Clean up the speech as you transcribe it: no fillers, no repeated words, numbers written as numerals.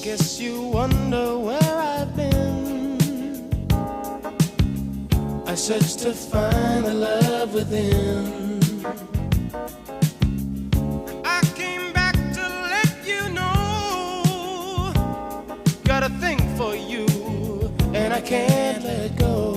Guess you wonder where I've been. I searched to find the love within. I came back to let you know, got a thing for you, and I can't let go.